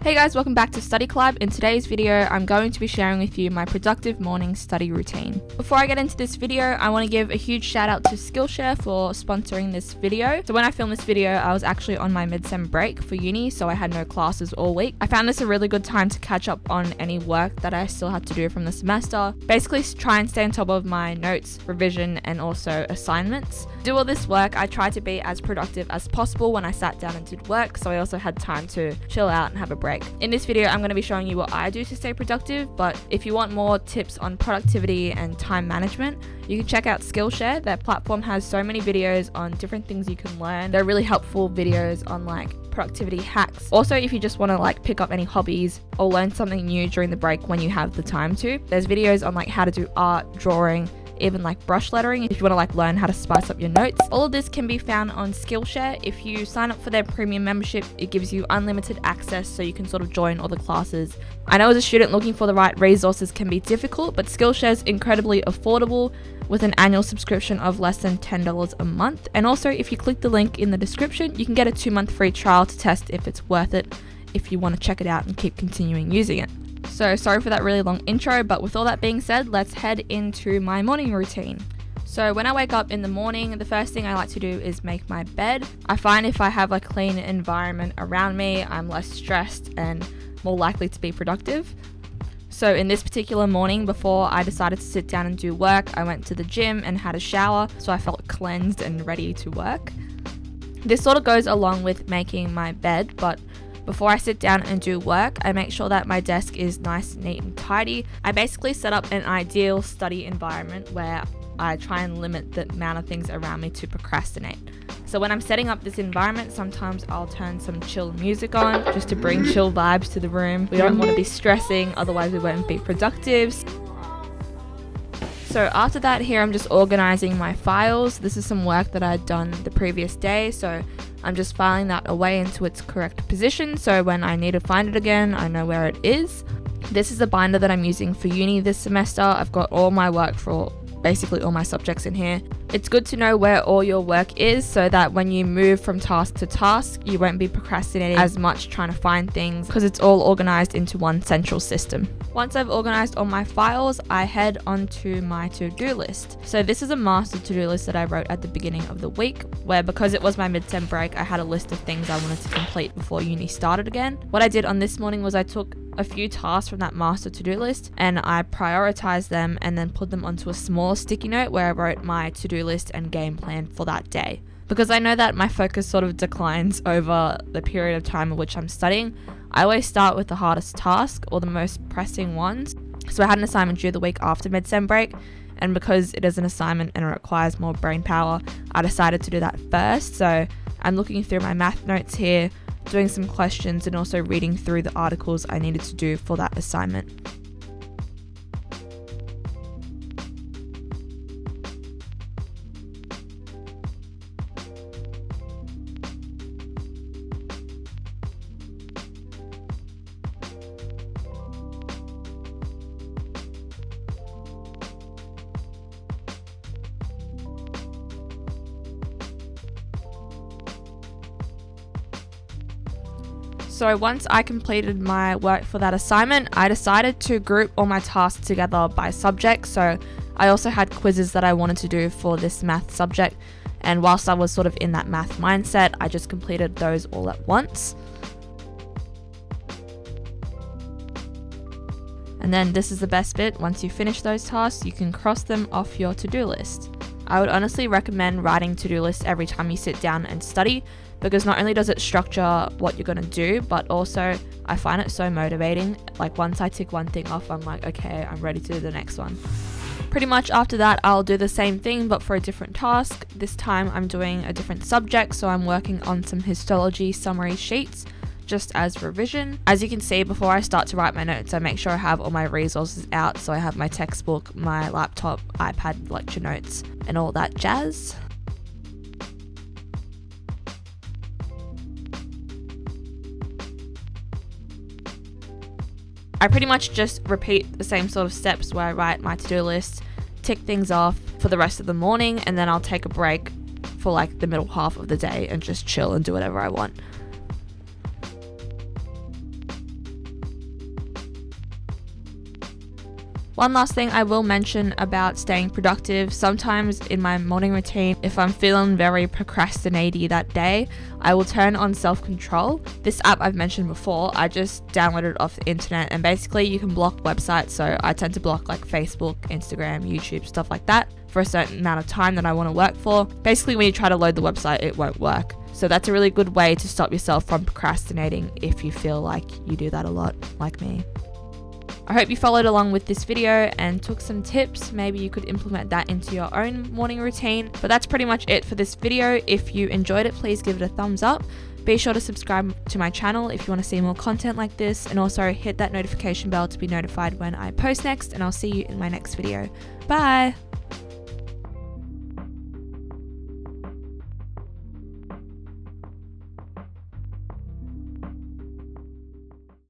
Hey guys, welcome back to Study Collab. In today's video, I'm going to be sharing with you my productive morning study routine. Before I get into this video, I want to give a huge shout out to Skillshare for sponsoring this video. So when I filmed this video, I was actually on my mid-sem break for uni, so I had no classes all week. I found this a really good time to catch up on any work that I still had to do from the semester. Basically try and stay on top of my notes, revision, and also assignments. To do all this work, I tried to be as productive as possible when I sat down and did work, so I also had time to chill out and have a break. In this video, I'm going to be showing you what I do to stay productive, but if you want more tips on productivity and time management, you can check out Skillshare. Their platform has so many videos on different things you can learn. They're really helpful videos on productivity hacks. Also, if you just want to pick up any hobbies or learn something new during the break when you have the time to, there's videos on how to do art, drawing, even brush lettering if you want to learn how to spice up your notes. All of this can be found on Skillshare. If you sign up for their premium membership, it gives you unlimited access so you can join all the classes. I know as a student looking for the right resources can be difficult, but Skillshare is incredibly affordable with an annual subscription of less than $10 a month. And also, if you click the link in the description, you can get a 2-month free trial to test if it's worth it if you want to check it out and keep continuing using it. So sorry for that really long intro, but with all that being said, let's head into my morning routine. So when I wake up in the morning, the first thing I like to do is make my bed. I find if I have a clean environment around me, I'm less stressed and more likely to be productive. So in this particular morning, before I decided to sit down and do work, I went to the gym and had a shower, so I felt cleansed and ready to work. This goes along with making my bed, but before I sit down and do work, I make sure that my desk is nice, neat, and tidy. I basically set up an ideal study environment where I try and limit the amount of things around me to procrastinate. So when I'm setting up this environment, sometimes I'll turn some chill music on just to bring chill vibes to the room. We don't want to be stressing, otherwise we won't be productive. So after that, here I'm just organizing my files. This is some work that I had done the previous day, so I'm just filing that away into its correct position, so when I need to find it again, I know where it is. This is the binder that I'm using for uni this semester. I've got all my work for basically all my subjects in here. It's good to know where all your work is so that when you move from task to task, you won't be procrastinating as much trying to find things because it's all organized into one central system. Once I've organized all my files, I head onto my to-do list. So this is a master to-do list that I wrote at the beginning of the week, where because it was my mid-sem break, I had a list of things I wanted to complete before uni started again. What I did on this morning was I took a few tasks from that master to-do list and I prioritized them and then put them onto a small sticky note where I wrote my to-do list and game plan for that day. Because I know that my focus declines over the period of time in which I'm studying, I always start with the hardest task or the most pressing ones. So I had an assignment due the week after mid-sem break, and because it is an assignment and it requires more brain power, I decided to do that first. So I'm looking through my math notes here, doing some questions and also reading through the articles I needed to do for that assignment. So once I completed my work for that assignment, I decided to group all my tasks together by subject. So I also had quizzes that I wanted to do for this math subject. And whilst I was in that math mindset, I just completed those all at once. And then this is the best bit. Once you finish those tasks, you can cross them off your to-do list. I would honestly recommend writing to-do lists every time you sit down and study, because not only does it structure what you're going to do, but also I find it so motivating. Once I tick one thing off, I'm okay, I'm ready to do the next one. Pretty much after that, I'll do the same thing, but for a different task. This time I'm doing a different subject, so I'm working on some histology summary sheets, just as revision. As you can see, before I start to write my notes, I make sure I have all my resources out. So I have my textbook, my laptop, iPad, lecture notes, and all that jazz. I pretty much just repeat the same steps where I write my to-do list, tick things off for the rest of the morning, and then I'll take a break for the middle half of the day and just chill and do whatever I want. One last thing I will mention about staying productive, sometimes in my morning routine, if I'm feeling very procrastinaty that day, I will turn on self-control. This app I've mentioned before, I just downloaded it off the internet, and basically you can block websites. So I tend to block like Facebook, Instagram, YouTube, stuff like that for a certain amount of time that I want to work for. Basically when you try to load the website, it won't work. So that's a really good way to stop yourself from procrastinating if you feel like you do that a lot, like me. I hope you followed along with this video and took some tips. Maybe you could implement that into your own morning routine. But that's pretty much it for this video. If you enjoyed it, please give it a thumbs up. Be sure to subscribe to my channel if you want to see more content like this, and also hit that notification bell to be notified when I post next, and I'll see you in my next video. Bye!